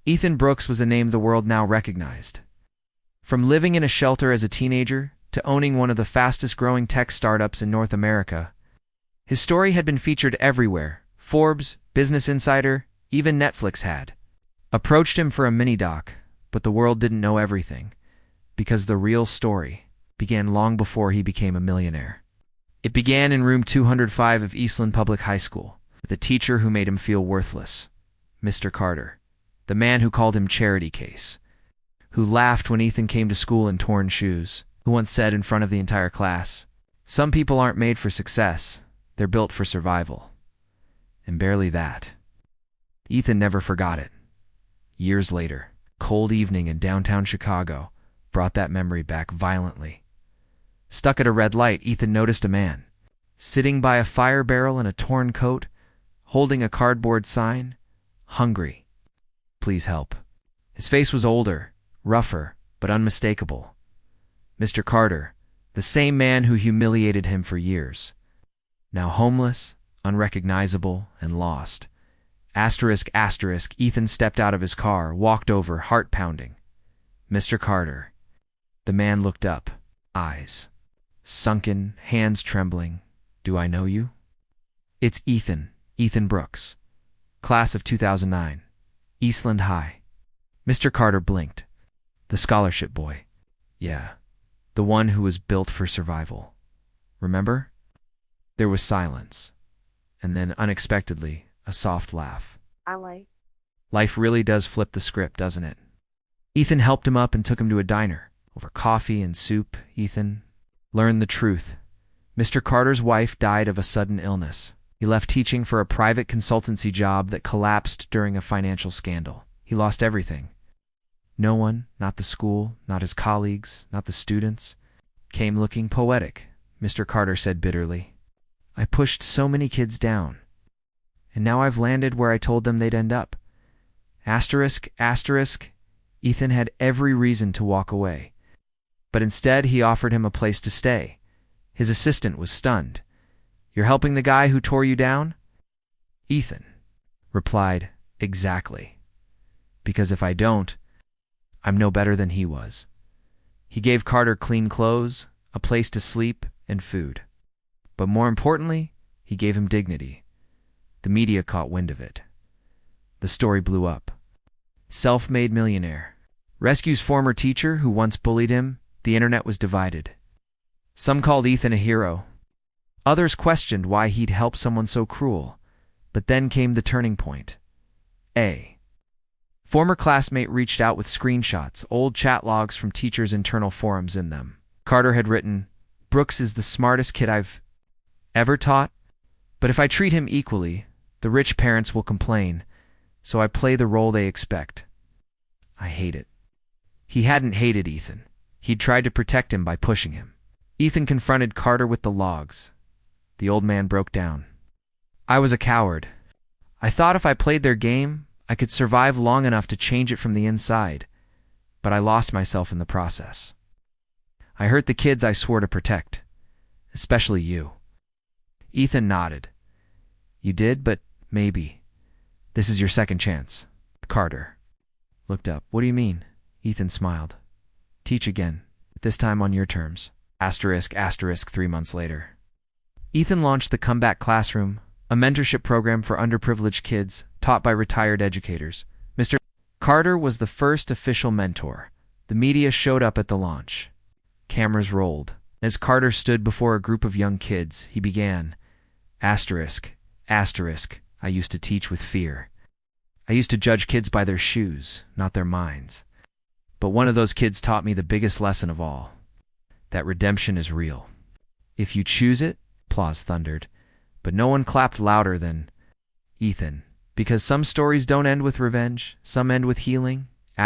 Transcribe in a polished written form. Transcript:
Ethan Brooks was a name the world now recognized. From living in a shelter as a teenager to owning one of the fastest-growing tech startups in North America, his story had been featured everywhere. Forbes, Business Insider, even Netflix had approached him for a mini-doc, but the world didn't know everything, because the real story began long before he became a millionaire. It began in room 205 of Eastland Public High School, with a teacher who made him feel worthless, Mr. Carter, the man who called him charity case, who laughed when Ethan came to school in torn shoes, who once said in front of the entire class, "Some people aren't made for success, they're built for survival." And barely that. Ethan never forgot it. Years later, a cold evening in downtown Chicago brought that memory back violently. Stuck at a red light, Ethan noticed a man, sitting by a fire barrel in a torn coat, holding a cardboard sign, "Hungry. Please help." His face was older, rougher, but unmistakable. Mr. Carter, the same man who humiliated him for years. Now homeless, unrecognizable, and lost. Ethan stepped out of his car, walked over, heart pounding. "Mr. Carter." The man looked up, eyes sunken, hands trembling. "Do I know you?" "It's Ethan Brooks. Class of 2009. Eastland High." Mr. Carter blinked. "The scholarship boy." "Yeah, the one who was built for survival. Remember?" There was silence, and then, unexpectedly, a soft laugh. Life really does flip the script, doesn't it?" Ethan helped him up and took him to a diner. Over coffee and soup, Ethan learned the truth. Mr. Carter's wife died of a sudden illness. He left teaching for a private consultancy job that collapsed during a financial scandal. He lost everything. No one, not the school, not his colleagues, not the students, came looking poetic, Mr. Carter said bitterly. "I pushed so many kids down, and now I've landed where I told them they'd end up." Ethan had every reason to walk away, but instead he offered him a place to stay. His assistant was stunned. "You're helping the guy who tore you down?" Ethan replied, "Exactly. Because if I don't, I'm no better than he was." He gave Carter clean clothes, a place to sleep, and food. But more importantly, he gave him dignity. The media caught wind of it. The story blew up. Self-made millionaire rescues former teacher who once bullied him. The internet was divided. Some called Ethan a hero. Others questioned why he'd help someone so cruel. But then came the turning point. A former classmate reached out with screenshots, old chat logs from teachers' internal forums in them. Carter had written, "Brooks is the smartest kid I've ever taught, but if I treat him equally, the rich parents will complain, so I play the role they expect. I hate it." He hadn't hated Ethan. He'd tried to protect him by pushing him. Ethan confronted Carter with the logs. The old man broke down. "I was a coward. I thought if I played their game, I could survive long enough to change it from the inside, but I lost myself in the process. I hurt the kids I swore to protect, especially you." Ethan nodded. "You did, but maybe. This is your second chance." Carter looked up. "What do you mean?" Ethan smiled. "Teach again, this time on your terms. 3 months later. Ethan launched the Comeback Classroom, a mentorship program for underprivileged kids taught by retired educators. Mr. Carter was the first official mentor. The media showed up at the launch. Cameras rolled. As Carter stood before a group of young kids, he began, "I used to teach with fear. I used to judge kids by their shoes, not their minds. But one of those kids taught me the biggest lesson of all, that redemption is real. If you choose it," applause thundered, but no one clapped louder than Ethan. "Because some stories don't end with revenge, some end with healing. **.